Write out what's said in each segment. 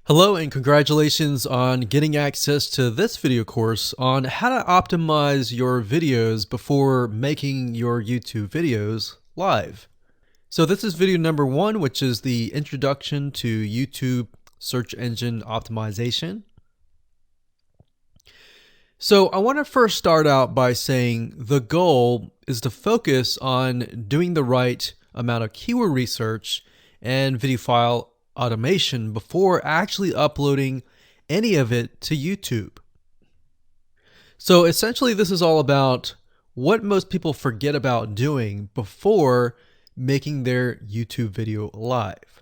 Hello and congratulations on getting access to this video course on how to optimize your videos before making your YouTube videos live. So this is video number 1, which is the introduction to YouTube search engine optimization. So I want to first start out by saying the goal is to focus on doing the right amount of keyword research and video file automation before actually uploading any of it to YouTube. So essentially this is all about what most people forget about doing before making their YouTube video live.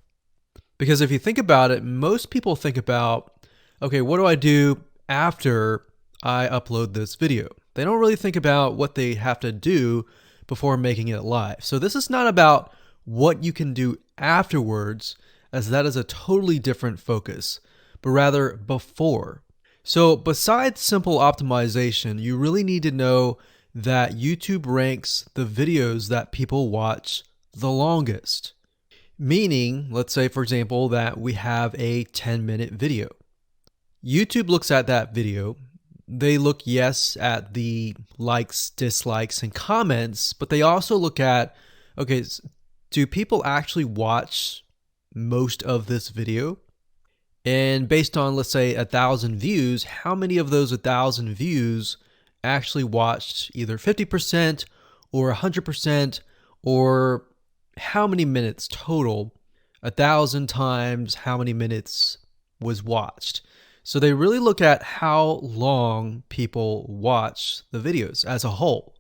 Because if you think about it, most people think about, okay, what do I do after I upload this video? They don't really think about what they have to do before making it live. So this is not about what you can do afterwards, as that is a totally different focus, but rather before. So besides simple optimization, you really need to know that YouTube ranks the videos that people watch the longest. Meaning, let's say for example, that we have a 10-minute video. YouTube looks at that video. They look, yes, at the likes, dislikes, and comments, but they also look at, okay, do people actually watch most of this video? And based on, let's say, 1,000 views, how many of those 1,000 views actually watched either 50% or 100%, or how many minutes total? 1,000 times how many minutes was watched. So they really look at how long people watch the videos as a whole.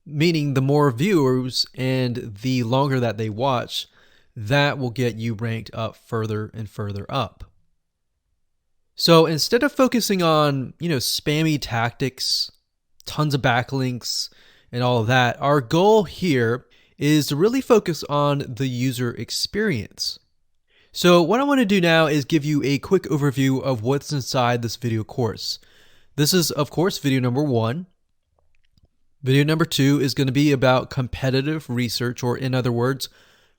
Meaning the more viewers and the longer that they watch, that will get you ranked up further and further up. So instead of focusing on, spammy tactics, tons of backlinks, and all of that, our goal here is to really focus on the user experience. So what I want to do now is give you a quick overview of what's inside this video course. This is, of course, video number 1. Video number 2 is going to be about competitive research, or in other words,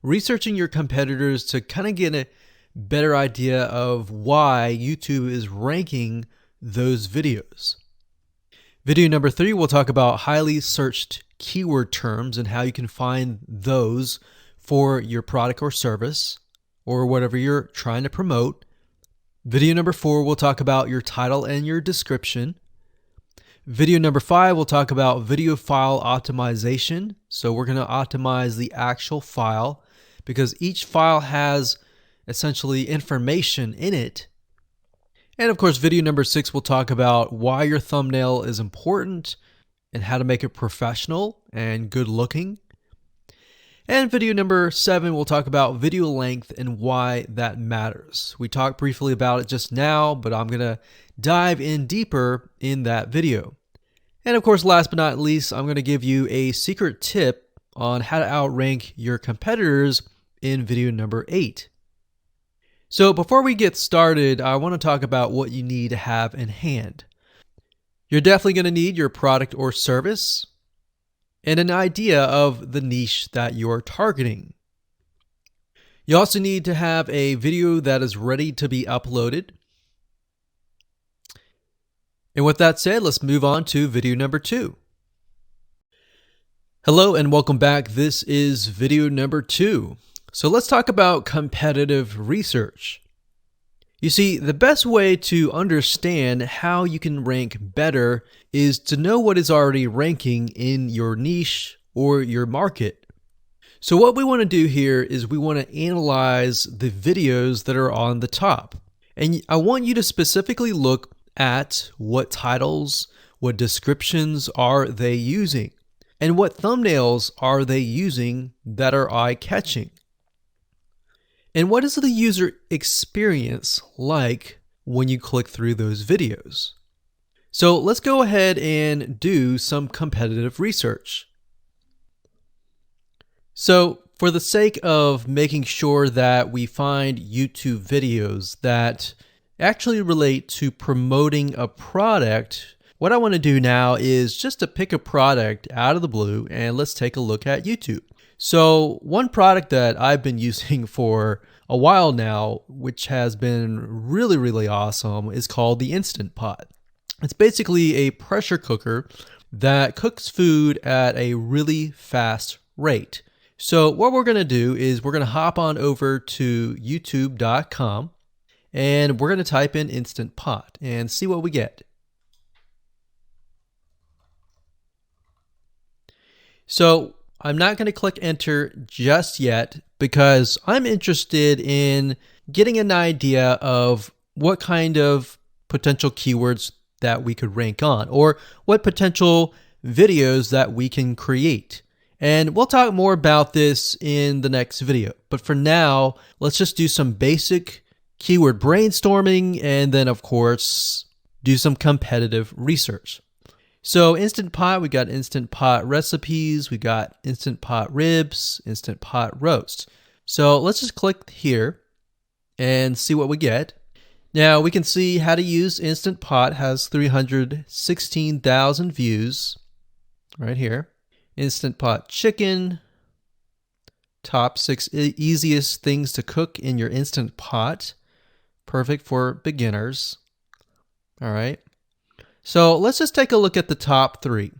researching your competitors to kind of get a better idea of why YouTube is ranking those videos. Video number 3, we'll talk about highly searched keyword terms and how you can find those for your product or service or whatever you're trying to promote. Video number 4, we'll talk about your title and your description. Video number 5, we'll talk about video file optimization. So we're going to optimize the actual file, because each file has essentially information in it. And of course, video number 6 will talk about why your thumbnail is important and how to make it professional and good looking. And video number 7 will talk about video length and why that matters. We talked briefly about it just now, but I'm going to dive in deeper in that video. And of course, last but not least, I'm going to give you a secret tip on how to outrank your competitors in video number 8. So before we get started, I want to talk about what you need to have in hand. You're definitely going to need your product or service and an idea of the niche that you're targeting. You also need to have a video that is ready to be uploaded. And with that said, let's move on to video number 2. Hello and welcome back. This is video number 2. So let's talk about competitive research. You see, the best way to understand how you can rank better is to know what is already ranking in your niche or your market. So what we want to do here is we want to analyze the videos that are on the top. And I want you to specifically look at what titles, what descriptions are they using, and what thumbnails are they using that are eye-catching. And what is the user experience like when you click through those videos? So let's go ahead and do some competitive research. So for the sake of making sure that we find YouTube videos that actually relate to promoting a product, what I want to do now is just to pick a product out of the blue and let's take a look at YouTube. So one product that I've been using for a while now, which has been really, really awesome, is called the Instant Pot. It's basically a pressure cooker that cooks food at a really fast rate. So what we're going to do is we're going to hop on over to youtube.com and we're going to type in Instant Pot and see what we get. So I'm not going to click enter just yet because I'm interested in getting an idea of what kind of potential keywords that we could rank on, or what potential videos that we can create. And we'll talk more about this in the next video. But for now, let's just do some basic keyword brainstorming and then, of course, do some competitive research. So Instant Pot, we got Instant Pot recipes, we got Instant Pot ribs, Instant Pot roast. So let's just click here and see what we get. Now we can see how to use Instant Pot has 316,000 views right here. Instant Pot chicken, top 6 easiest things to cook in your Instant Pot. Perfect for beginners. All right. So let's just take a look at the top 3.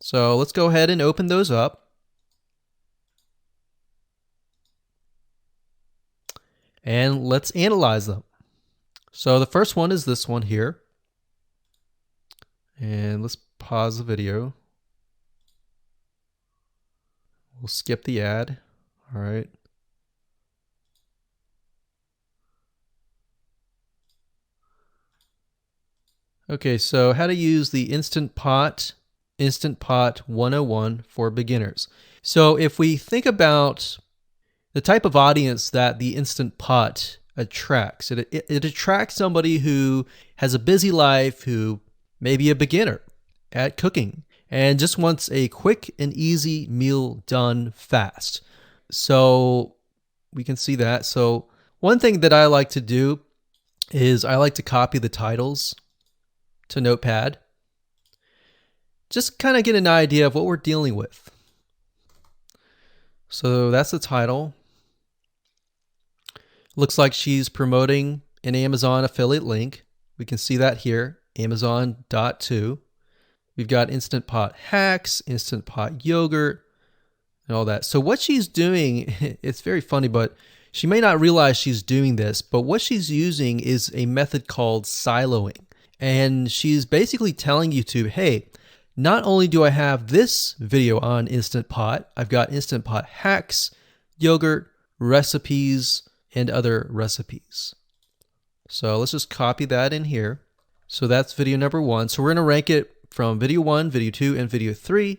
So let's go ahead and open those up. And let's analyze them. So the first one is this one here. And let's pause the video. We'll skip the ad. All right. Okay, so how to use the Instant Pot 101 for beginners. So if we think about the type of audience that the Instant Pot attracts, it attracts somebody who has a busy life, who may be a beginner at cooking and just wants a quick and easy meal done fast. So we can see that. So one thing that I like to do is I like to copy the titles to Notepad. Just kind of get an idea of what we're dealing with. So that's the title. Looks like she's promoting an Amazon affiliate link. We can see that here, Amazon.to. We've got Instant Pot hacks, Instant Pot yogurt, and all that. So what she's doing, it's very funny, but she may not realize she's doing this, but what she's using is a method called siloing. And she's basically telling YouTube, hey, not only do I have this video on Instant Pot, I've got Instant Pot hacks, yogurt, recipes, and other recipes. So let's just copy that in here. So that's video number 1. So we're going to rank it from video 1, video 2, and video 3.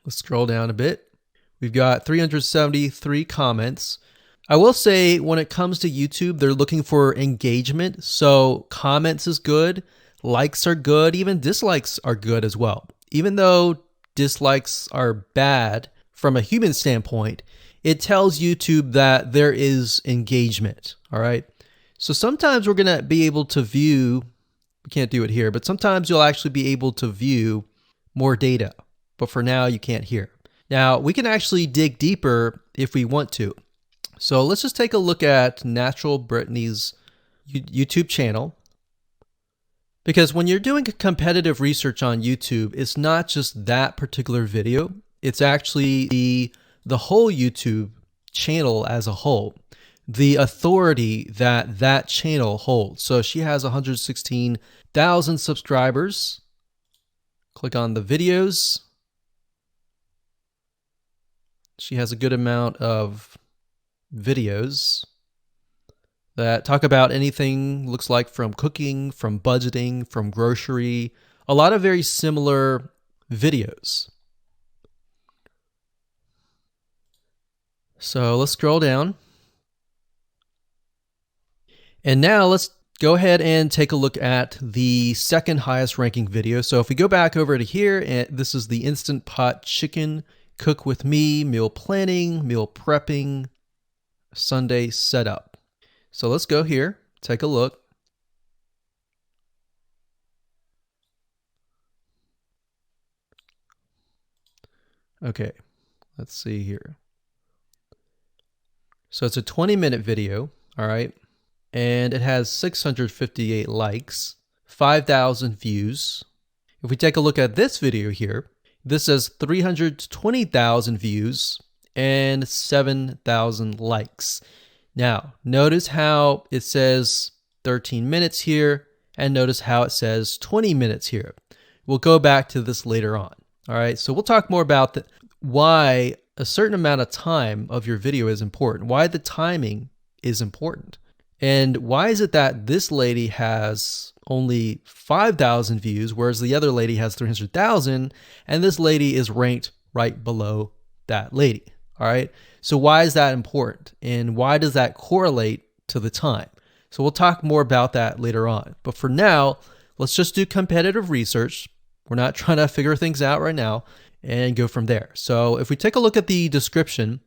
Let's scroll down a bit. We've got 373 comments. I will say when it comes to YouTube, they're looking for engagement. So comments is good, likes are good, even dislikes are good as well. Even though dislikes are bad from a human standpoint, it tells YouTube that there is engagement. All right. So sometimes we're going to be able to view, we can't do it here, but sometimes you'll actually be able to view more data. But for now, you can't hear. Now, we can actually dig deeper if we want to. So let's just take a look at Natural Brittany's YouTube channel. Because when you're doing competitive research on YouTube, it's not just that particular video. It's actually the whole YouTube channel as a whole. The authority that that channel holds. So she has 116,000 subscribers. Click on the videos. She has a good amount of videos that talk about anything, looks like from cooking, from budgeting, from grocery, a lot of very similar videos. So let's scroll down. And now let's go ahead and take a look at the second highest ranking video. So if we go back over to here, and this is the Instant Pot chicken, cook with me, meal planning, meal prepping, Sunday setup. So let's go here, take a look. Okay, let's see here. So it's a 20-minute video, all right? And it has 658 likes, 5,000 views. If we take a look at this video here, this has 320,000 views and 7,000 likes. Now, notice how it says 13 minutes here, and notice how it says 20 minutes here. We'll go back to this later on. All right, so we'll talk more about why a certain amount of time of your video is important, why the timing is important. And why is it that this lady has only 5,000 views, whereas the other lady has 300,000, and this lady is ranked right below that lady? All right. So why is that important? And why does that correlate to the time? So we'll talk more about that later on. But for now, let's just do competitive research. We're not trying to figure things out right now, and go from there. So if we take a look at the description,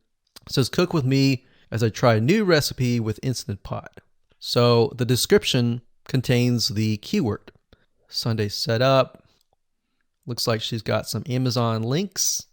it says cook with me as I try a new recipe with Instant Pot. So the description contains the keyword. Sunday setup. Looks like she's got some Amazon links.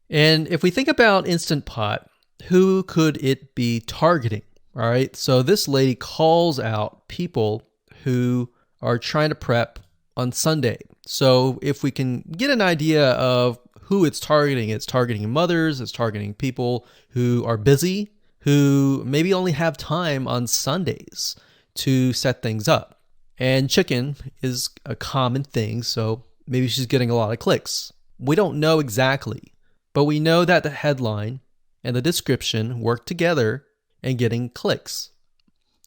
And if we think about Instant Pot, who could it be targeting? All right, so this lady calls out people who are trying to prep on Sunday. So if we can get an idea of who it's targeting mothers, it's targeting people who are busy, who maybe only have time on Sundays to set things up. And chicken is a common thing, so maybe she's getting a lot of clicks. We don't know exactly, but we know that the headline and the description work together and getting clicks.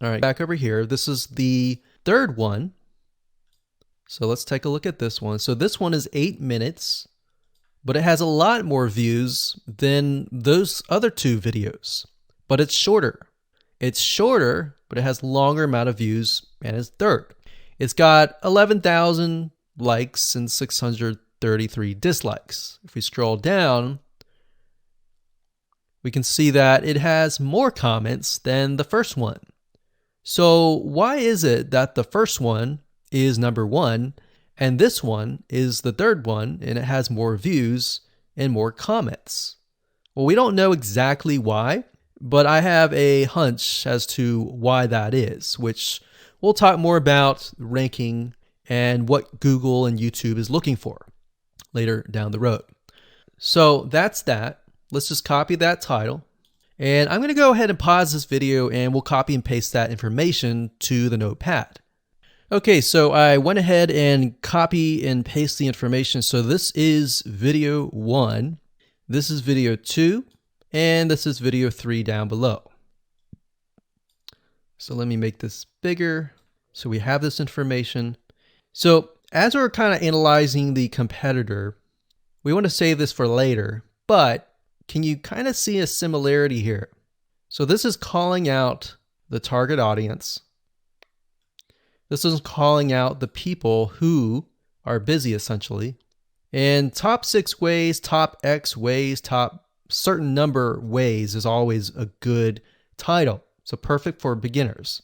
All right, back over here. This is the third one. So let's take a look at this one. So this one is 8 minutes, but it has a lot more views than those other two videos, but it's shorter. It's shorter, but it has longer amount of views, and it's third. It's got 11,000 likes and 633 dislikes. If we scroll down, we can see that it has more comments than the first one. So why is it that the first one is number one and this one is the third one and it has more views and more comments? Well, we don't know exactly why, but I have a hunch as to why that is, which we'll talk more about ranking and what Google and YouTube is looking for later down the road. So that's that. Let's just copy that title. And I'm going to go ahead and pause this video and we'll copy and paste that information to the notepad. Okay, so I went ahead and copy and paste the information. So this is video 1, this is video 2, and this is video 3 down below. So let me make this bigger so we have this information. So as we're kind of analyzing the competitor, we want to save this for later, but can you kind of see a similarity here? So this is calling out the target audience. This is calling out the people who are busy, essentially. And top 6 ways, top X ways, top certain number ways is always a good title. So perfect for beginners.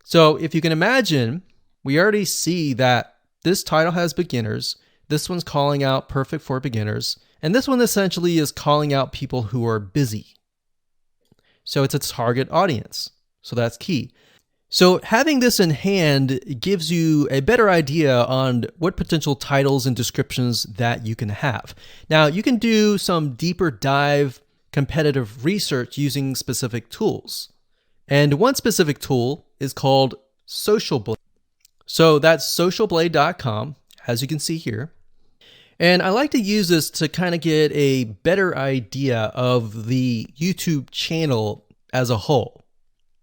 So if you can imagine, we already see that this title has beginners. This one's calling out perfect for beginners. And this one essentially is calling out people who are busy. So it's a target audience. So that's key. So having this in hand gives you a better idea on what potential titles and descriptions that you can have. Now, you can do some deeper dive competitive research using specific tools. And one specific tool is called Social Blade. So that's socialblade.com, as you can see here. And I like to use this to kind of get a better idea of the YouTube channel as a whole.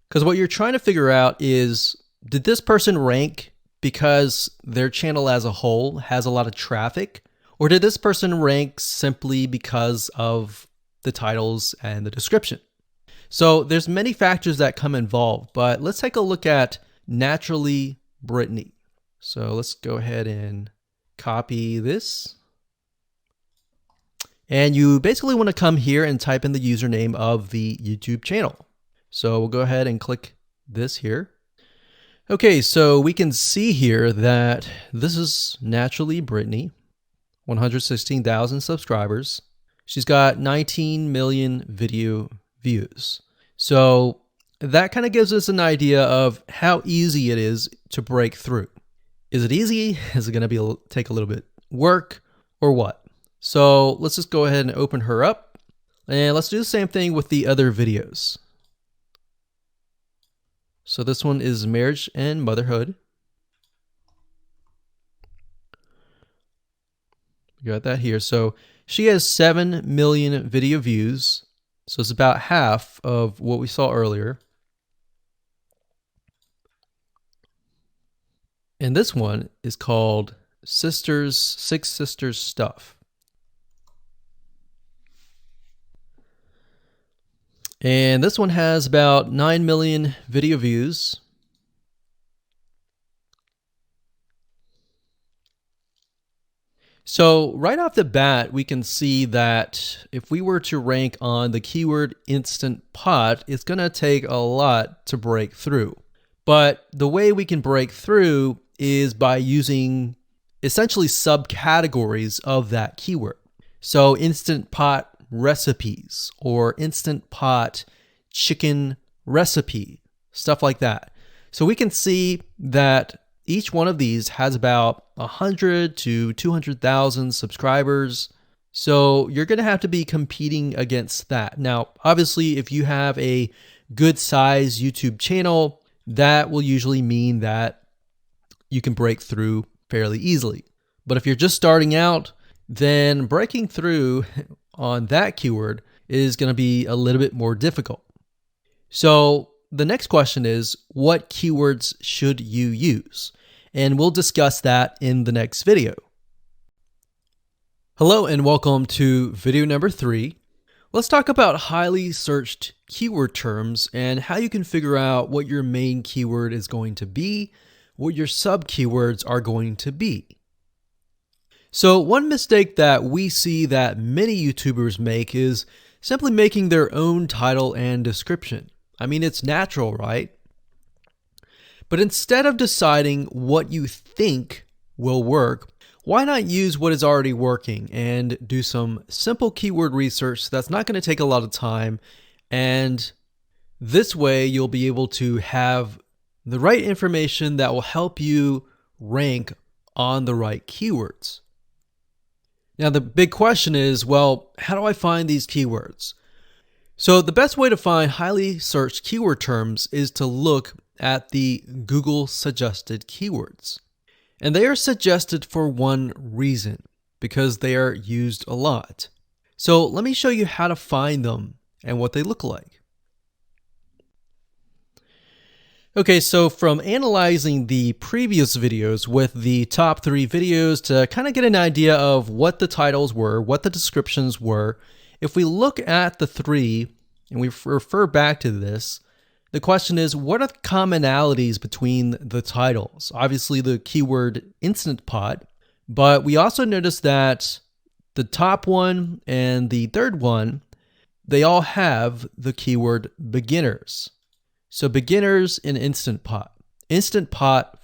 Because what you're trying to figure out is, did this person rank because their channel as a whole has a lot of traffic? Or did this person rank simply because of the titles and the description? So there's many factors that come involved, but let's take a look at Naturally Brittany. So let's go ahead and copy this. And you basically want to come here and type in the username of the YouTube channel. So we'll go ahead and click this here. Okay, so we can see here that this is Naturally Brittany, 116,000 subscribers, She's got 19 million video views. So that kind of gives us an idea of how easy it is to break through. Is it easy? Is it going to take a little bit work or what? So let's just go ahead and open her up, and let's do the same thing with the other videos. So this one is marriage and motherhood. We got that here. So she has 7 million video views. So it's about half of what we saw earlier. And this one is called Six Sisters Stuff. And this one has about 9 million video views. So right off the bat, we can see that if we were to rank on the keyword Instant Pot, it's going to take a lot to break through. But the way we can break through is by using essentially subcategories of that keyword. So Instant Pot recipes or Instant Pot chicken recipe, stuff like that. So we can see that each one of these has about 100 to 200,000 subscribers. So you're going to have to be competing against that. Now, obviously, if you have a good size YouTube channel, that will usually mean that you can break through fairly easily. But if you're just starting out, then breaking through on that keyword is going to be a little bit more difficult. So the next question is, what keywords should you use? And we'll discuss that in the next video. Hello and welcome to video number 3. Let's talk about highly searched keyword terms and how you can figure out what your main keyword is going to be, what your sub keywords are going to be. So one mistake that we see that many YouTubers make is simply making their own title and description. I mean, it's natural, right? But instead of deciding what you think will work, why not use what is already working and do some simple keyword research that's not going to take a lot of time, and this way you'll be able to have the right information that will help you rank on the right keywords. Now the big question is, well, how do I find these keywords? So the best way to find highly searched keyword terms is to look at the Google suggested keywords. And they are suggested for one reason, because they are used a lot. So let me show you how to find them and what they look like. Okay, so from analyzing the previous videos with the top 3 videos to kind of get an idea of what the titles were, what the descriptions were, if we look at the 3 and we refer back to this, the question is, what are the commonalities between the titles? Obviously the keyword Instant Pot, but we also notice that the top one and the third one, they all have the keyword beginners. So beginners in Instant Pot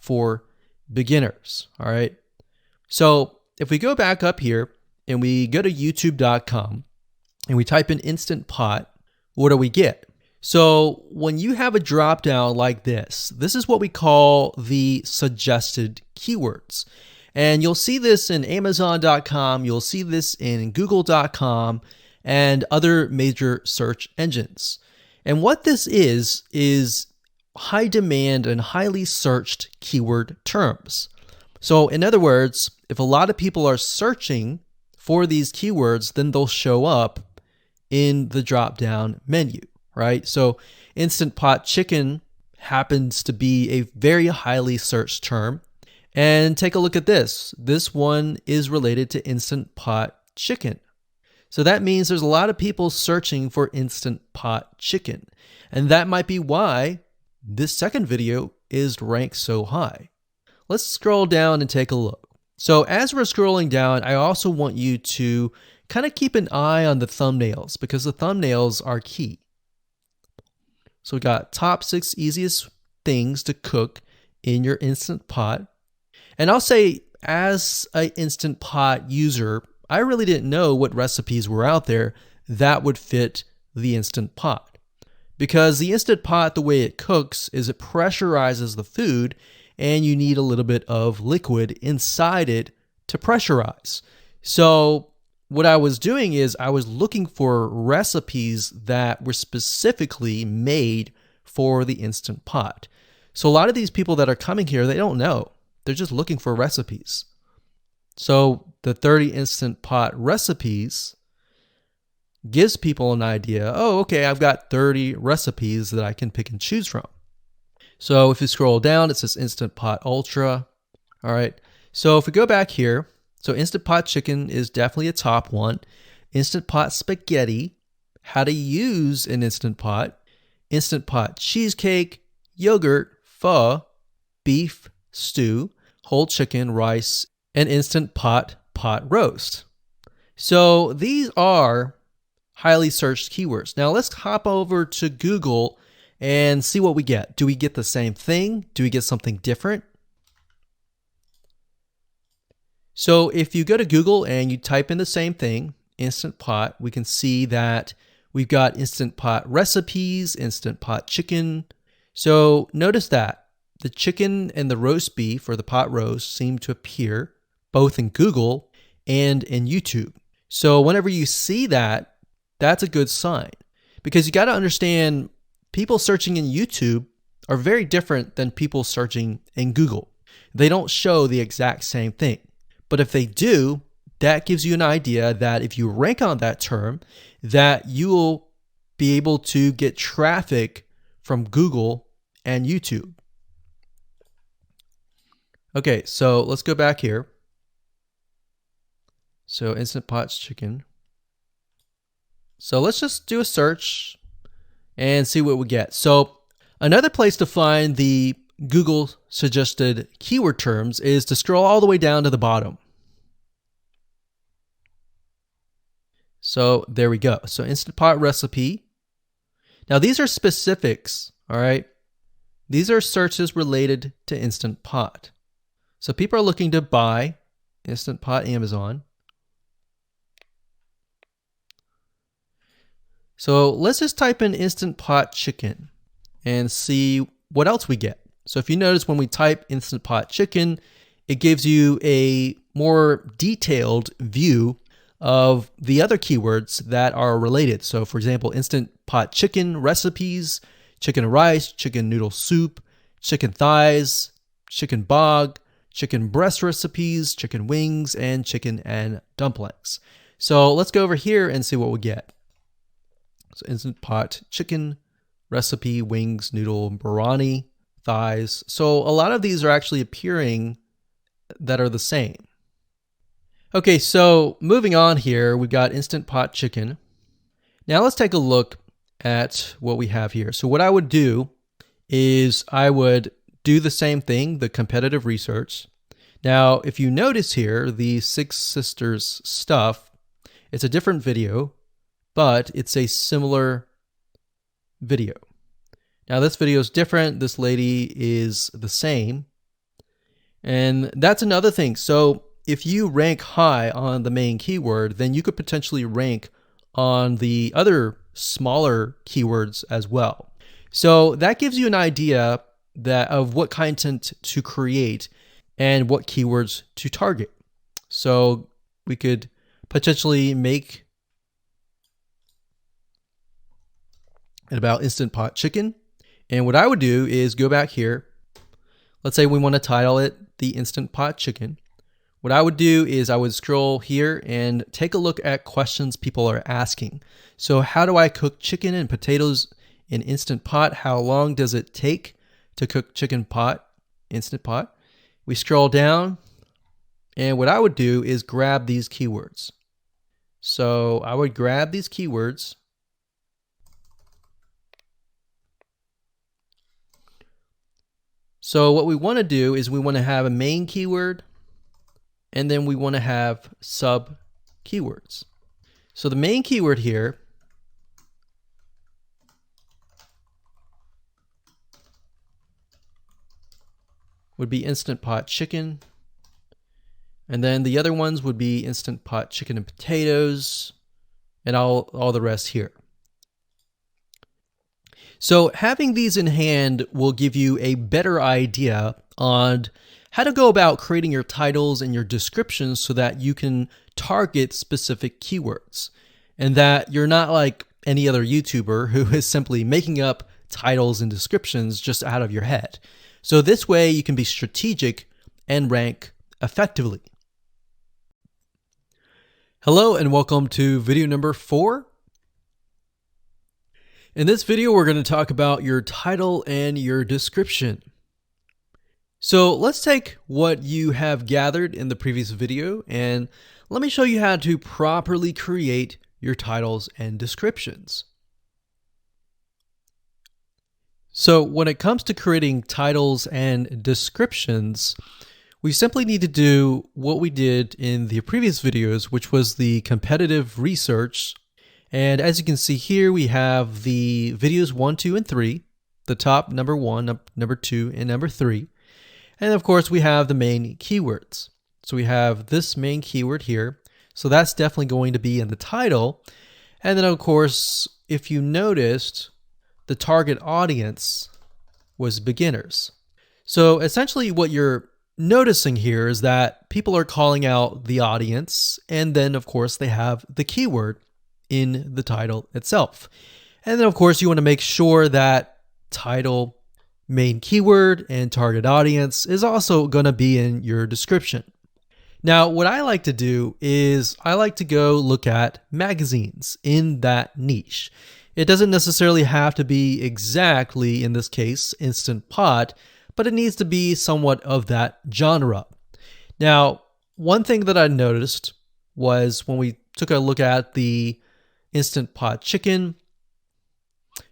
for beginners, all right? So if we go back up here and we go to youtube.com and we type in Instant Pot, what do we get? So when you have a drop down like this is what we call the suggested keywords. And you'll see this in amazon.com, you'll see this in google.com and other major search engines. And what this is high demand and highly searched keyword terms. So in other words, if a lot of people are searching for these keywords, then they'll show up in the drop-down menu, right? So Instant Pot chicken happens to be a very highly searched term. And take a look at this. This one is related to Instant Pot chicken. So that means there's a lot of people searching for Instant Pot chicken. And that might be why this second video is ranked so high. Let's scroll down and take a look. So as we're scrolling down, I also want you to kind of keep an eye on the thumbnails because the thumbnails are key. So we got top 6 easiest things to cook in your Instant Pot. And I'll say, as an Instant Pot user, I really didn't know what recipes were out there that would fit the Instant Pot. Because the Instant Pot, the way it cooks is it pressurizes the food, and you need a little bit of liquid inside it to pressurize. So what I was doing is I was looking for recipes that were specifically made for the Instant Pot. So a lot of these people that are coming here, they don't know. They're just looking for recipes. So the 30 Instant Pot recipes gives people an idea. Oh, okay, I've got 30 recipes that I can pick and choose from. So if you scroll down, it says Instant Pot Ultra. All right. So if we go back here, so Instant Pot Chicken is definitely a top one. Instant Pot Spaghetti, how to use an Instant Pot. Instant Pot Cheesecake, Yogurt, Pho, Beef Stew, Whole Chicken, Rice, and Instant Pot Pot Roast. So these are highly searched keywords. Now let's hop over to Google and see what we get. Do we get the same thing? Do we get something different? So if you go to Google and you type in the same thing, Instant Pot, we can see that we've got Instant Pot recipes, Instant Pot chicken. So notice that the chicken and the roast beef or the pot roast seem to appear both in Google and in YouTube. So whenever you see that, that's a good sign, because you got to understand people searching in YouTube are very different than people searching in Google. They don't show the exact same thing. But if they do, that gives you an idea that if you rank on that term, that you will be able to get traffic from Google and YouTube. Okay, so let's go back here. So Instant Pot's chicken. So let's just do a search and see what we get. So another place to find the Google suggested keyword terms is to scroll all the way down to the bottom. So there we go. So Instant Pot recipe. Now these are specifics, all right? These are searches related to Instant Pot. So people are looking to buy Instant Pot Amazon. So let's just type in Instant Pot chicken and see what else we get. So if you notice, when we type Instant Pot chicken, it gives you a more detailed view of the other keywords that are related. So for example, Instant Pot chicken recipes, chicken rice, chicken noodle soup, chicken thighs, chicken bog, chicken breast recipes, chicken wings, and chicken and dumplings. So let's go over here and see what we get. So Instant Pot chicken recipe, wings, noodle, biryani, thighs. So a lot of these are actually appearing that are the same. Okay, so moving on here, we've got Instant Pot chicken. Now let's take a look at what we have here. So what I would do is I would do the same thing, the competitive research. Now, if you notice here, the Six Sisters stuff, it's a different video, but it's a similar video. Now this video is different. This lady is the same. And that's another thing. So if you rank high on the main keyword, then you could potentially rank on the other smaller keywords as well. So that gives you an idea that of what content to create and what keywords to target. So we could potentially make it about Instant Pot chicken. And what I would do is go back here. Let's say we want to title it the Instant Pot chicken. What I would do is I would scroll here and take a look at questions people are asking. So how do I cook chicken and potatoes in Instant Pot? How long does it take to cook chicken pot, Instant Pot? We scroll down, and what I would do is grab these keywords. So I would grab these keywords. So what we want to do is we want to have a main keyword, and then we want to have sub keywords. So the main keyword here would be Instant Pot chicken. And then the other ones would be Instant Pot chicken and potatoes, and all the rest here. So having these in hand will give you a better idea on how to go about creating your titles and your descriptions so that you can target specific keywords, and that you're not like any other YouTuber who is simply making up titles and descriptions just out of your head. So this way you can be strategic and rank effectively. Hello and welcome to video number 4. In this video, we're going to talk about your title and your description. So let's take what you have gathered in the previous video and let me show you how to properly create your titles and descriptions. So when it comes to creating titles and descriptions, we simply need to do what we did in the previous videos, which was the competitive research. And as you can see here, we have the videos 1, 2, and 3, the top number 1, number 2, and number 3. And of course, we have the main keywords. So we have this main keyword here. So that's definitely going to be in the title. And then of course, if you noticed, the target audience was beginners. So essentially what you're noticing here is that people are calling out the audience, and then of course they have the keyword in the title itself. And then of course you want to make sure that title, main keyword, and target audience is also going to be in your description. Now what I like to do is I like to go look at magazines in that niche. It doesn't necessarily have to be exactly, in this case, Instant Pot, but it needs to be somewhat of that genre. Now, one thing that I noticed was when we took a look at the Instant Pot chicken,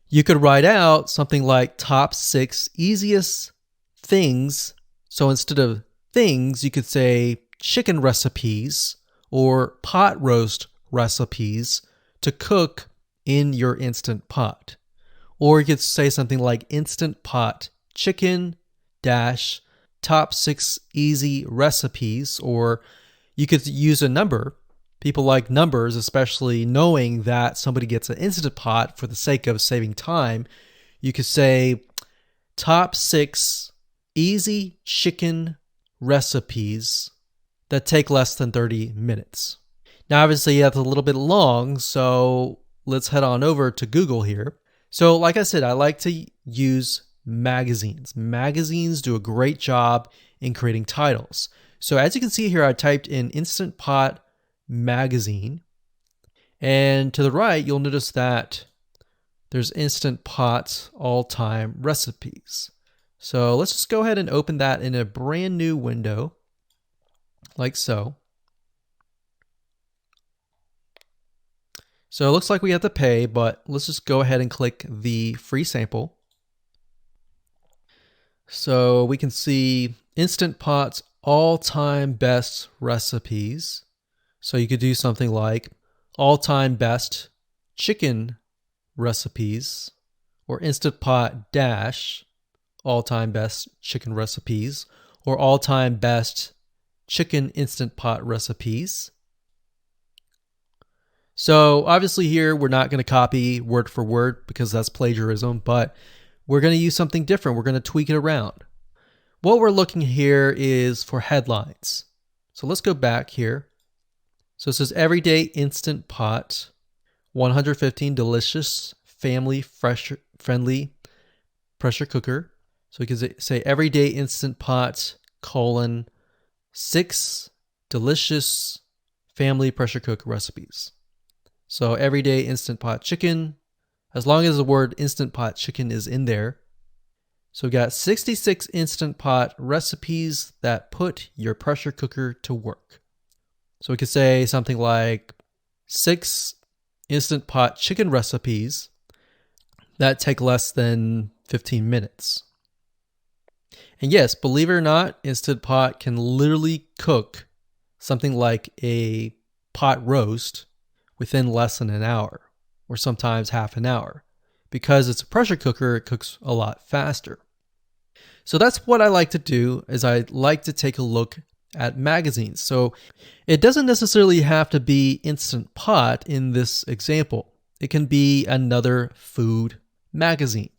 you could write out something like top 6 easiest things. So instead of things, you could say chicken recipes or pot roast recipes to cook in your Instant Pot. Or you could say something like Instant Pot chicken dash top 6 easy recipes, or you could use a number. People like numbers, especially knowing that somebody gets an Instant Pot for the sake of saving time. You could say top 6 easy chicken recipes that take less than 30 minutes. Now obviously that's a little bit long, so let's head on over to Google here. So like I said, I like to use magazines. Magazines do a great job in creating titles. So as you can see here, I typed in Instant Pot magazine, and to the right, you'll notice that there's Instant Pot all-time recipes. So let's just go ahead and open that in a brand new window, like so. So it looks like we have to pay, but let's just go ahead and click the free sample. So we can see Instant Pot's all-time best recipes. So you could do something like all-time best chicken recipes, or Instant Pot dash all-time best chicken recipes, or all-time best chicken Instant Pot recipes. So obviously here we're not going to copy word for word because that's plagiarism, but we're going to use something different. We're going to tweak it around. What we're looking here is for headlines. So let's go back here. So it says everyday Instant Pot, 115 delicious, family friendly pressure cooker. So we can say everyday Instant Pot, colon, 6 delicious family pressure cook recipes. So everyday Instant Pot chicken, as long as the word Instant Pot chicken is in there. So we got 66 Instant Pot recipes that put your pressure cooker to work. So we could say something like 6 Instant Pot chicken recipes that take less than 15 minutes. And yes, believe it or not, Instant Pot can literally cook something like a pot roast within less than an hour, or sometimes half an hour. Because it's a pressure cooker, it cooks a lot faster. So that's what I like to do, is I like to take a look at magazines. So it doesn't necessarily have to be Instant Pot in this example. It can be another food magazine.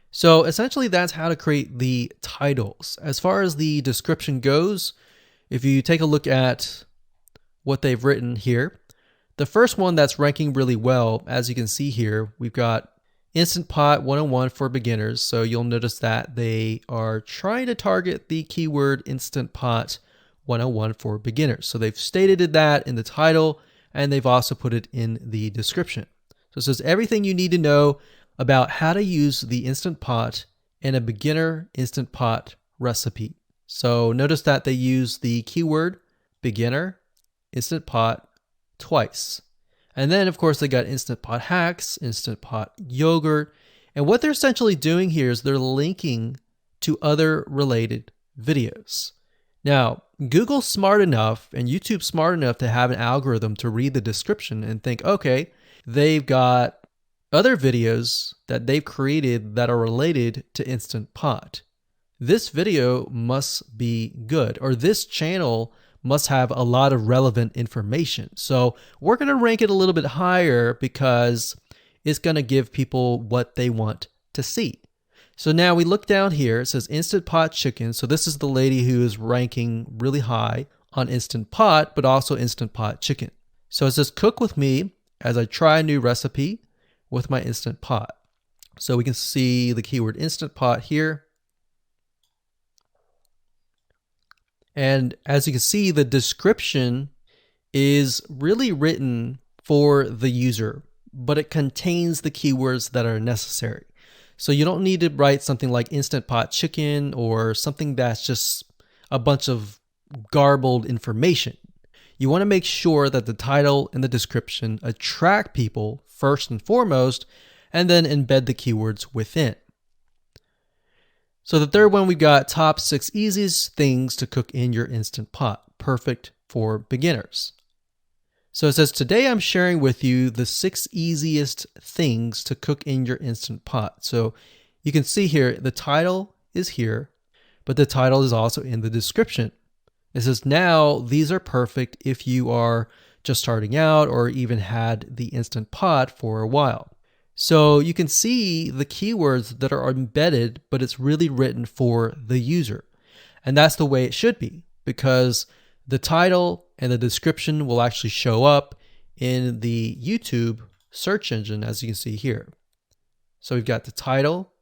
So essentially that's how to create the titles. As far as the description goes, if you take a look at what they've written here, the first one that's ranking really well, as you can see here, we've got Instant Pot 101 for beginners. So you'll notice that they are trying to target the keyword Instant Pot 101 for beginners. So they've stated that in the title, and they've also put it in the description. So it says everything you need to know about how to use the Instant Pot in a beginner Instant Pot recipe. So notice that they use the keyword beginner Instant Pot twice. And then, of course, they got Instant Pot hacks, Instant Pot yogurt. And what they're essentially doing here is they're linking to other related videos. Now, Google's smart enough and YouTube's smart enough to have an algorithm to read the description and think, okay, they've got other videos that they've created that are related to Instant Pot. This video must be good, or this channel must have a lot of relevant information. So we're going to rank it a little bit higher because it's going to give people what they want to see. So now we look down here, it says Instant Pot Chicken. So this is the lady who is ranking really high on Instant Pot, but also Instant Pot Chicken. So it says cook with me as I try a new recipe with my Instant Pot. So we can see the keyword Instant Pot here. And as you can see, the description is really written for the user, but it contains the keywords that are necessary. So you don't need to write something like Instant Pot Chicken or something that's just a bunch of garbled information. You want to make sure that the title and the description attract people first and foremost, and then embed the keywords within. So the third one, we've got top 6 easiest things to cook in your Instant Pot, perfect for beginners. So it says, today I'm sharing with you the 6 easiest things to cook in your Instant Pot. So you can see here, the title is here, but the title is also in the description. It says, now these are perfect if you are just starting out or even had the Instant Pot for a while. So you can see the keywords that are embedded, but it's really written for the user. And that's the way it should be, because the title and the description will actually show up in the YouTube search engine, as you can see here. So we've got the title,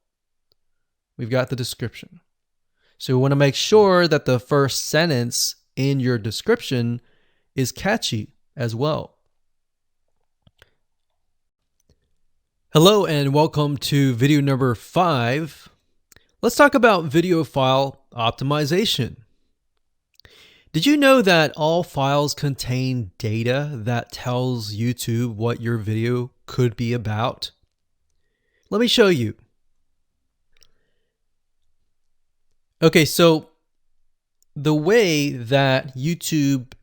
we've got the description. So we want to make sure that the first sentence in your description is catchy as well. Hello and welcome to video number 5. Let's talk about video file optimization. Did you know that all files contain data that tells YouTube what your video could be about? Let me show you. Okay, so the way that YouTube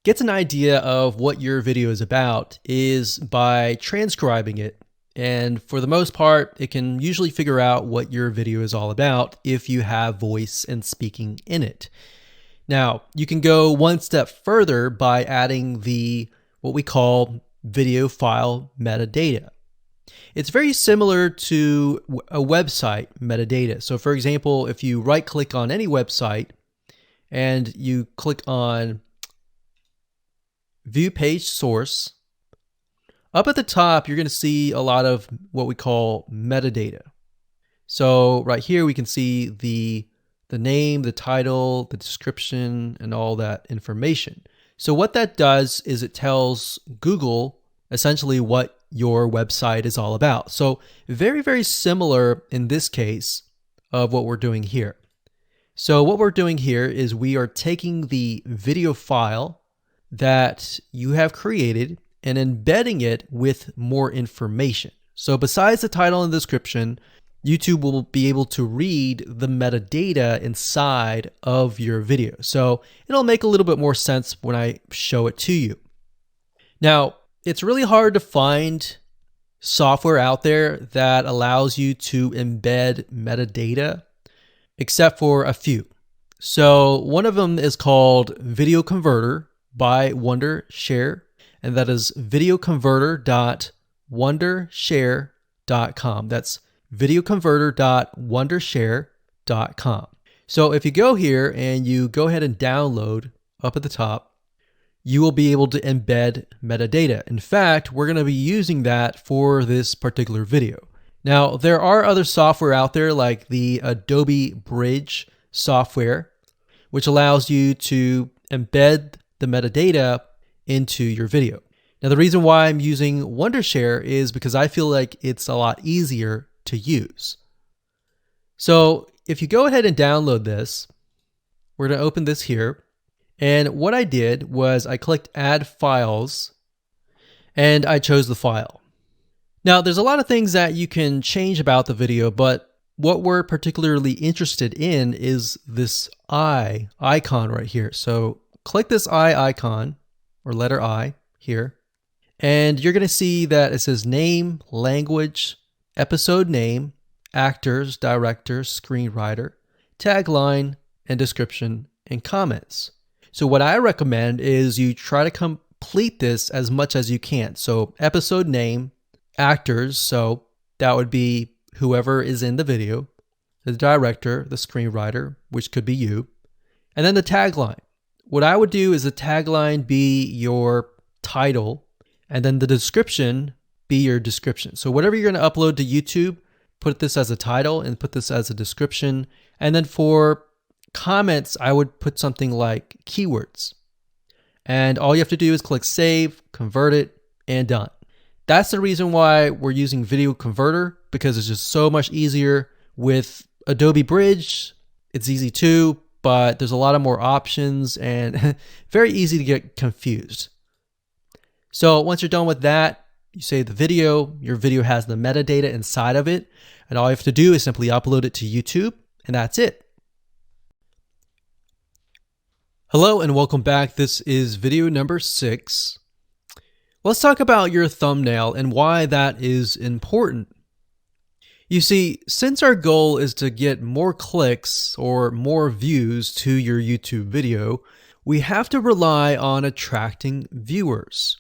gets an idea of what your video is about is by transcribing it. And for the most part, it can usually figure out what your video is all about if you have voice and speaking in it. Now, you can go one step further by adding what we call video file metadata. It's very similar to a website metadata. So for example, if you right click on any website and you click on View Page Source, up at the top, you're going to see a lot of what we call metadata. So right here, we can see the name, the title, the description, and all that information. So what that does is it tells Google essentially what your website is all about. So very, very similar in this case of what we're doing here. So what we're doing here is we are taking the video file that you have created and embedding it with more information. So besides the title and description, YouTube will be able to read the metadata inside of your video. So it'll make a little bit more sense when I show it to you. Now, it's really hard to find software out there that allows you to embed metadata except for a few. So one of them is called Video Converter by Wondershare, and that is videoconverter.wondershare.com. That's videoconverter.wondershare.com. So if you go here and you go ahead and download up at the top, you will be able to embed metadata. In fact, we're going to be using that for this particular video. Now, there are other software out there like the Adobe Bridge software, which allows you to embed the metadata into your video. Now, the reason why I'm using Wondershare is because I feel like it's a lot easier to use. So if you go ahead and download this, we're going to open this here. And what I did was I clicked Add Files, and I chose the file. Now, there's a lot of things that you can change about the video, but what we're particularly interested in is this I icon right here. So click this I icon, or letter I here, and you're going to see that it says name, language, episode name, actors, directors, screenwriter, tagline, and description, and comments. So what I recommend is you try to complete this as much as you can. So episode name, actors, so that would be whoever is in the video, the director, the screenwriter, which could be you, and then the tagline. What I would do is the tagline be your title, and then the description be your description. So whatever you're going to upload to YouTube, put this as a title and put this as a description. And then for comments, I would put something like keywords. And all you have to do is click save, convert it, and done. That's the reason why we're using Video Converter, because it's just so much easier. With Adobe Bridge, it's easy too, but there's a lot of more options and very easy to get confused. So once you're done with that, you save the video. Your video has the metadata inside of it, and all you have to do is simply upload it to YouTube, and that's it. Hello and welcome back. This is video number 6. Let's talk about your thumbnail and why that is important. You see, since our goal is to get more clicks or more views to your YouTube video, we have to rely on attracting viewers.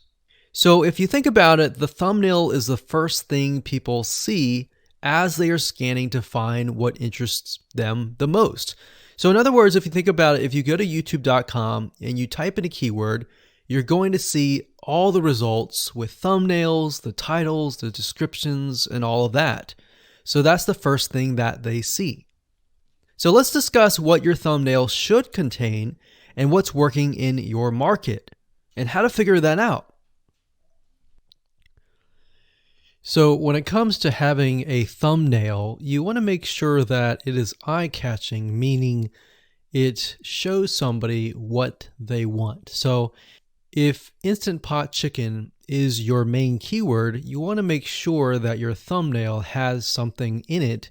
So if you think about it, the thumbnail is the first thing people see as they are scanning to find what interests them the most. So in other words, if you think about it, if you go to youtube.com and you type in a keyword, you're going to see all the results with thumbnails, the titles, the descriptions, and all of that. So that's the first thing that they see. So let's discuss what your thumbnail should contain and what's working in your market and how to figure that out. So when it comes to having a thumbnail, you want to make sure that it is eye-catching, meaning it shows somebody what they want. So if Instant Pot Chicken is your main keyword, you want to make sure that your thumbnail has something in it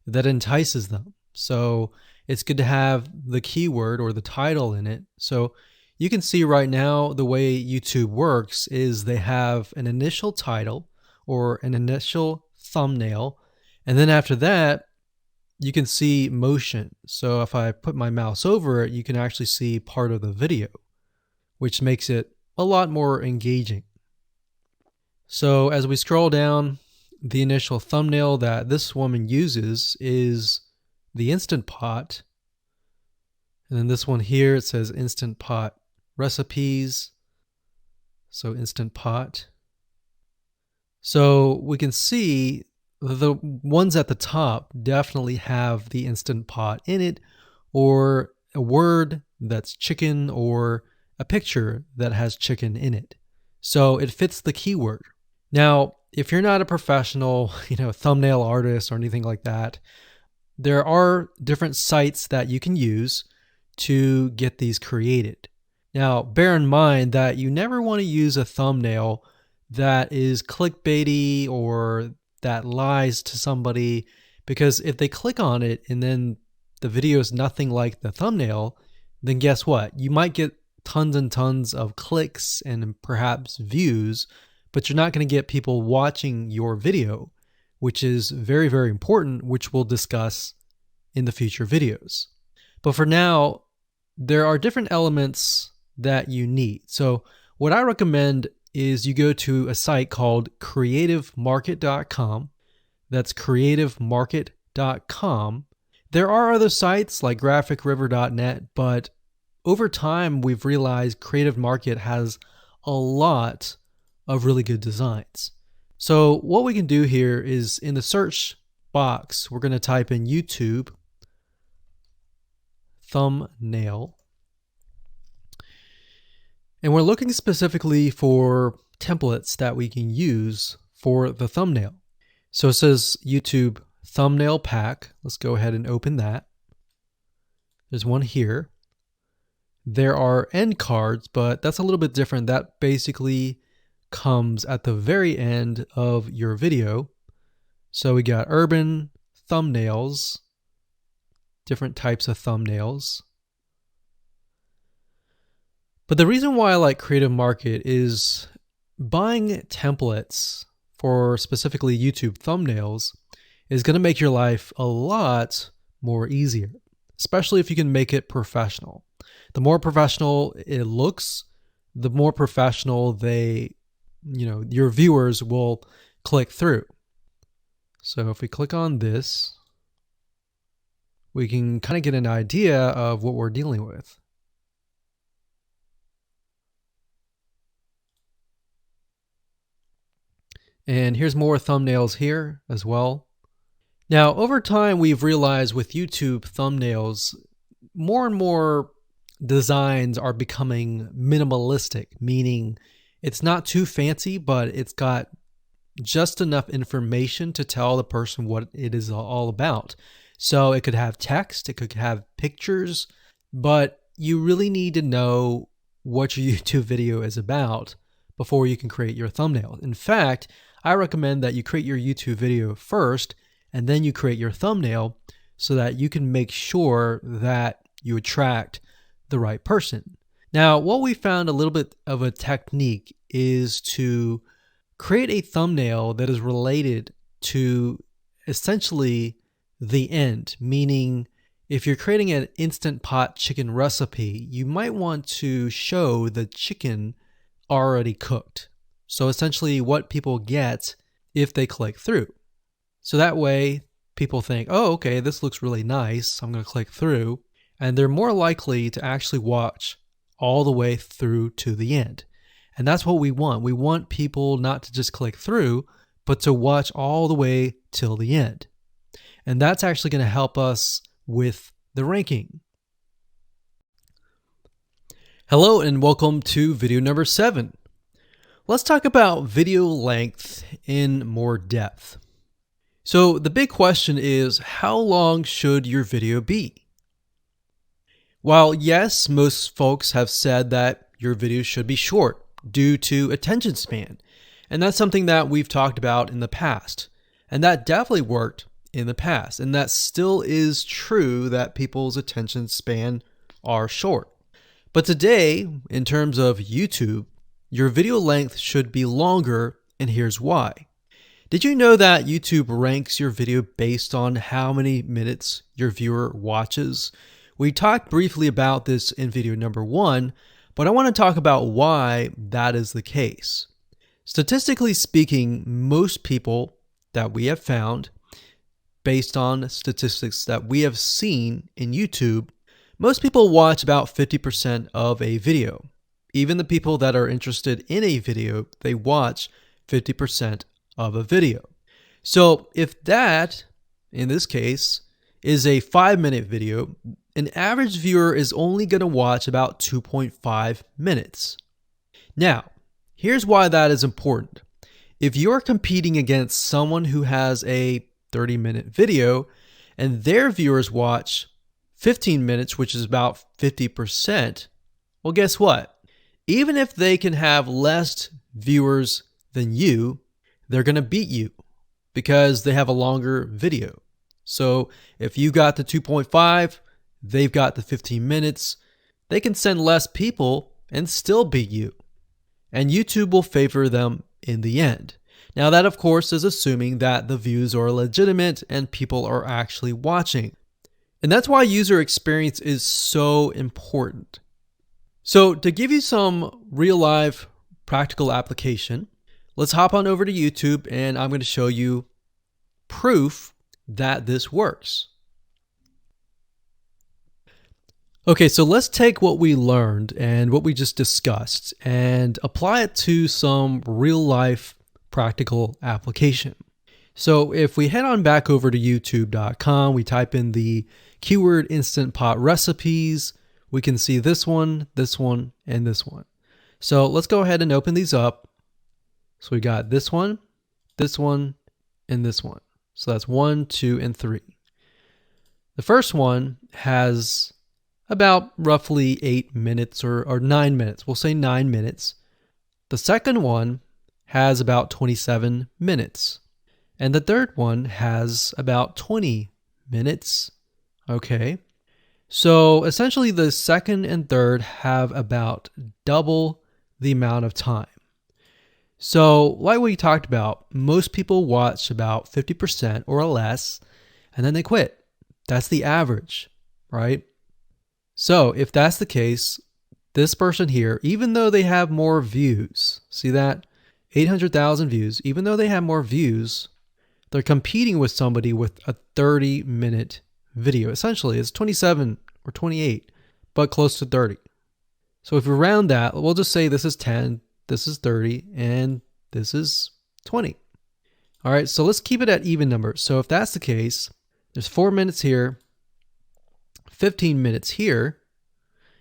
that entices them. So it's good to have the keyword or the title in it. So you can see right now the way YouTube works is they have an initial title or an initial thumbnail, and then after that you can see motion. So if I put my mouse over it, you can actually see part of the video, which makes it a lot more engaging. So as we scroll down, the initial thumbnail that this woman uses is the Instant Pot, and then this one here, it says Instant Pot recipes, so Instant Pot. So we can see the ones at the top definitely have the Instant Pot in it, or a word that's chicken, or a picture that has chicken in it. So it fits the keyword. Now, if you're not a professional, thumbnail artist or anything like that, there are different sites that you can use to get these created. Now, bear in mind that you never want to use a thumbnail that is clickbaity or that lies to somebody, because if they click on it and then the video is nothing like the thumbnail, then guess what? You might get tons and tons of clicks and perhaps views, but you're not going to get people watching your video, which is very, very important, which we'll discuss in the future videos. But for now, there are different elements that you need. So what I recommend is you go to a site called creativemarket.com. That's creativemarket.com. There are other sites like graphicriver.net, but over time we've realized Creative Market has a lot of really good designs. So what we can do here is in the search box, we're going to type in YouTube thumbnail. And we're looking specifically for templates that we can use for the thumbnail. So it says YouTube thumbnail pack. Let's go ahead and open that. There's one here. There are end cards, but that's a little bit different. That basically comes at the very end of your video. So we got urban thumbnails, different types of thumbnails. But the reason why I like Creative Market is buying templates for specifically YouTube thumbnails is going to make your life a lot more easier, especially if you can make it professional. The more professional it looks, the more professional your viewers will click through. So if we click on this, we can kind of get an idea of what we're dealing with. And here's more thumbnails here as well. Now, over time, we've realized with YouTube thumbnails, more and more designs are becoming minimalistic, meaning it's not too fancy, but it's got just enough information to tell the person what it is all about. So it could have text, it could have pictures, but you really need to know what your YouTube video is about before you can create your thumbnail. In fact, I recommend that you create your YouTube video first and then you create your thumbnail so that you can make sure that you attract the right person. Now, what we found a little bit of a technique is to create a thumbnail that is related to essentially the end, meaning if you're creating an Instant Pot chicken recipe, you might want to show the chicken already cooked. So essentially what people get if they click through. So that way people think, oh, okay, this looks really nice. I'm going to click through. And they're more likely to actually watch all the way through to the end. And that's what we want. We want people not to just click through, but to watch all the way till the end. And that's actually going to help us with the ranking. Hello and welcome to video number 7. Let's talk about video length in more depth. So the big question is, how long should your video be? While yes, most folks have said that your videos should be short due to attention span, and that's something that we've talked about in the past, and that definitely worked in the past, and that still is true that people's attention span are short. But today, in terms of YouTube, your video length should be longer, and here's why. Did you know that YouTube ranks your video based on how many minutes your viewer watches? We talked briefly about this in video number 1, but I want to talk about why that is the case. Statistically speaking, most people that we have found, based on statistics that we have seen in YouTube, most people watch about 50% of a video. Even the people that are interested in a video, they watch 50% of a video. So if that, in this case, is a 5-minute video, an average viewer is only going to watch about 2.5 minutes. Now, here's why that is important. If you're competing against someone who has a 30-minute video and their viewers watch 15 minutes, which is about 50%, well, guess what? Even if they can have less viewers than you, they're going to beat you because they have a longer video. So if you got the 2.5, they've got the 15 minutes, they can send less people and still beat you. And YouTube will favor them in the end. Now that, of course, is assuming that the views are legitimate and people are actually watching. And that's why user experience is so important. So to give you some real life practical application, let's hop on over to YouTube and I'm going to show you proof that this works. Okay, so let's take what we learned and what we just discussed and apply it to some real life practical application. So if we head on back over to youtube.com, we type in the keyword Instant Pot recipes, we can see this one, and this one. So let's go ahead and open these up. So we got this one, and this one. So that's 1, 2, and 3. The first one has about roughly 8 minutes or 9 minutes. We'll say 9 minutes. The second one has about 27 minutes. And the third one has about 20 minutes. Okay. So essentially the second and third have about double the amount of time. So like we talked about, most people watch about 50% or less, and then they quit. That's the average, right? So if that's the case, this person here, even though they have more views, see that? 800,000 views, even though they have more views, they're competing with somebody with a 30-minute video. Essentially, it's 27 or 28, but close to 30. So if we round that, we'll just say this is 10, this is 30, and this is 20. All right, so let's keep it at even numbers. So if that's the case, there's 4 minutes here, 15 minutes here,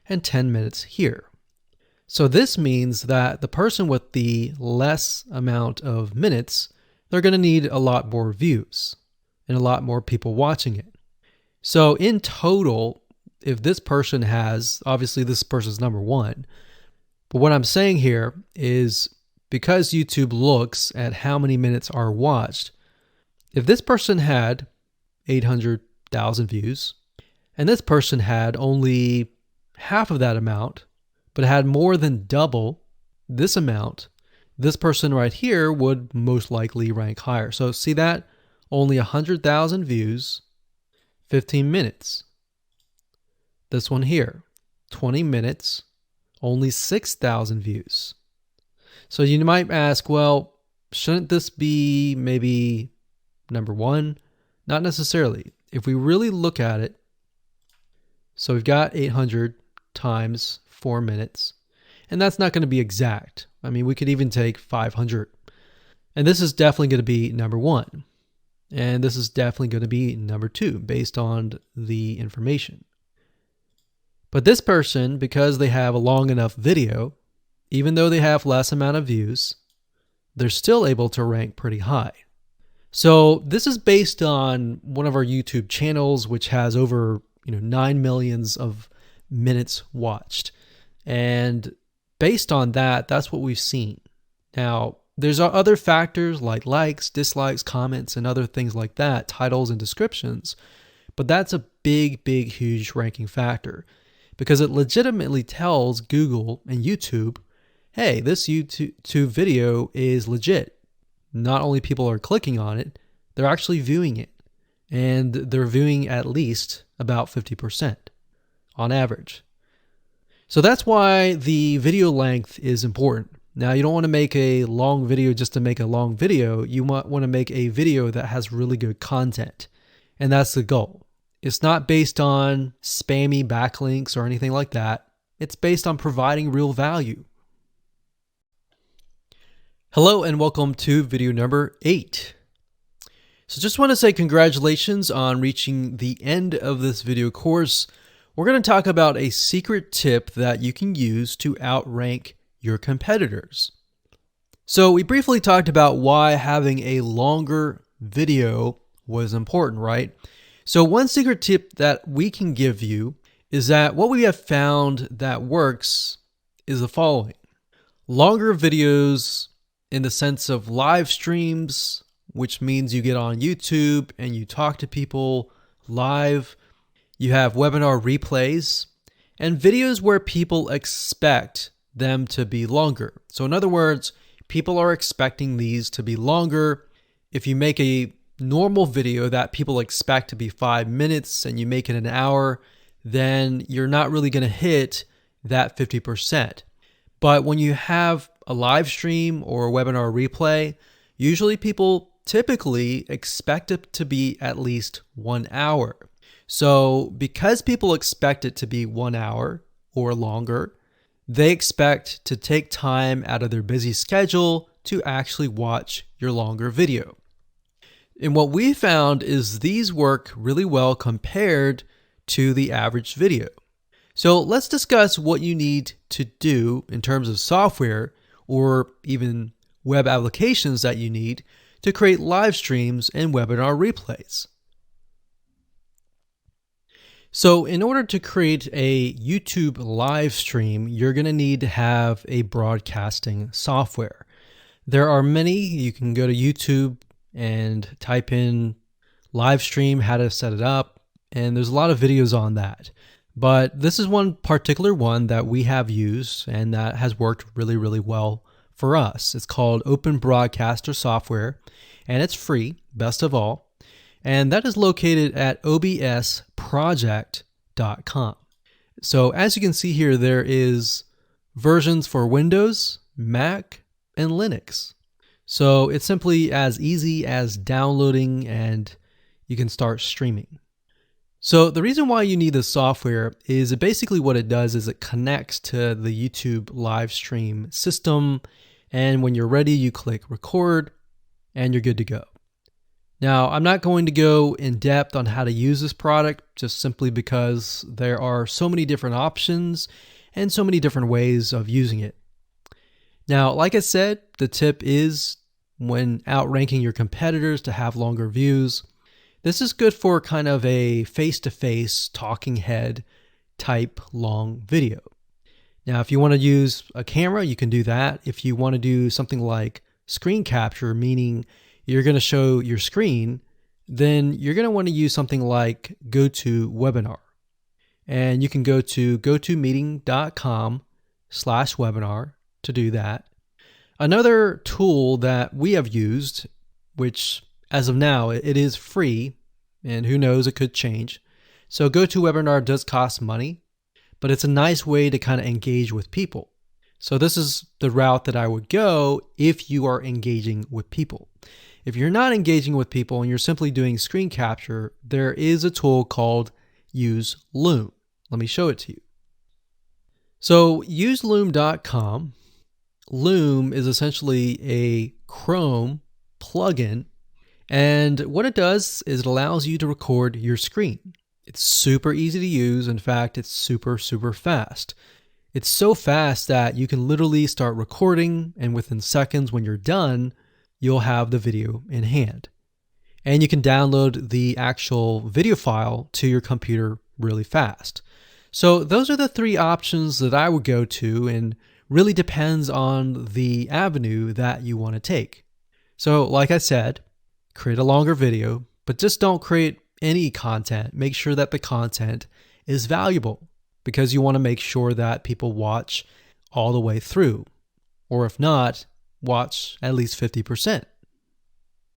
and 10 minutes here. So this means that the person with the less amount of minutes, they're going to need a lot more views and a lot more people watching it. So in total, if this person has, obviously this person's number one, but what I'm saying here is because YouTube looks at how many minutes are watched, if this person had 800,000 views and this person had only half of that amount, but had more than double this amount, this person right here would most likely rank higher. So see that? Only 100,000 views, 15 minutes. This one here, 20 minutes, only 6,000 views. So you might ask, well, shouldn't this be maybe number one? Not necessarily. If we really look at it, so we've got 800 times 4 minutes, and that's not going to be exact. I mean, we could even take 500. And this is definitely going to be number one. And this is definitely going to be number two based on the information. But this person, because they have a long enough video, even though they have less amount of views, they're still able to rank pretty high. So this is based on one of our YouTube channels, which has over 9 million of minutes watched. And based on that, that's what we've seen. Now, there's other factors like likes, dislikes, comments, and other things like that, titles and descriptions. But that's a big, huge ranking factor because it legitimately tells Google and YouTube, hey, this YouTube video is legit. Not only people are clicking on it, they're actually viewing it. And they're viewing at least about 50% on average. So that's why the video length is important. Now, you don't want to make a long video just to make a long video. You might want to make a video that has really good content. And that's the goal. It's not based on spammy backlinks or anything like that. It's based on providing real value. Hello and welcome to video number 8. So just want to say congratulations on reaching the end of this video course. We're going to talk about a secret tip that you can use to outrank your competitors. So we briefly talked about why having a longer video was important, right? So one secret tip that we can give you is that what we have found that works is the following. Longer videos in the sense of live streams, which means you get on YouTube and you talk to people live. You have webinar replays and videos where people expect them to be longer. So in other words, people are expecting these to be longer. If you make a normal video that people expect to be 5 minutes and you make it an hour, then you're not really going to hit that 50%. But when you have a live stream or a webinar replay, usually people typically expect it to be at least 1 hour. So because people expect it to be 1 hour or longer, they expect to take time out of their busy schedule to actually watch your longer video. And what we found is these work really well compared to the average video. So let's discuss what you need to do in terms of software or even web applications that you need to create live streams and webinar replays. So in order to create a YouTube live stream, you're going to need to have a broadcasting software. There are many. You can go to YouTube and type in live stream, how to set it up, and there's a lot of videos on that. But this is one particular one that we have used and that has worked really, really well for us. It's called Open Broadcaster Software, and it's free, best of all. And that is located at obsproject.com. So as you can see here, there is versions for Windows, Mac, and Linux. So it's simply as easy as downloading and you can start streaming. So the reason why you need this software is basically what it does is it connects to the YouTube live stream system. And when you're ready, you click record and you're good to go. Now, I'm not going to go in depth on how to use this product just simply because there are so many different options and so many different ways of using it. Now, like I said, the tip is when outranking your competitors to have longer views. This is good for kind of a face-to-face talking head type long video. Now, if you want to use a camera, you can do that. If you want to do something like screen capture, meaning you're going to show your screen, then you're going to want to use something like GoToWebinar. And you can go to gotomeeting.com/webinar to do that. Another tool that we have used, which as of now, it is free, and who knows, it could change. So GoToWebinar does cost money, but it's a nice way to kind of engage with people. So this is the route that I would go if you are engaging with people. If you're not engaging with people and you're simply doing screen capture, there is a tool called Use Loom. Let me show it to you. So useloom.com. Loom is essentially a Chrome plugin. And what it does is it allows you to record your screen. It's super easy to use. In fact, it's super, super fast. It's so fast that you can literally start recording, and within seconds when you're done, you'll have the video in hand. And you can download the actual video file to your computer really fast. So those are the three options that I would go to, and really depends on the avenue that you want to take. So like I said, create a longer video, but just don't create any content. Make sure that the content is valuable because you want to make sure that people watch all the way through. Or if not, watch at least 50%.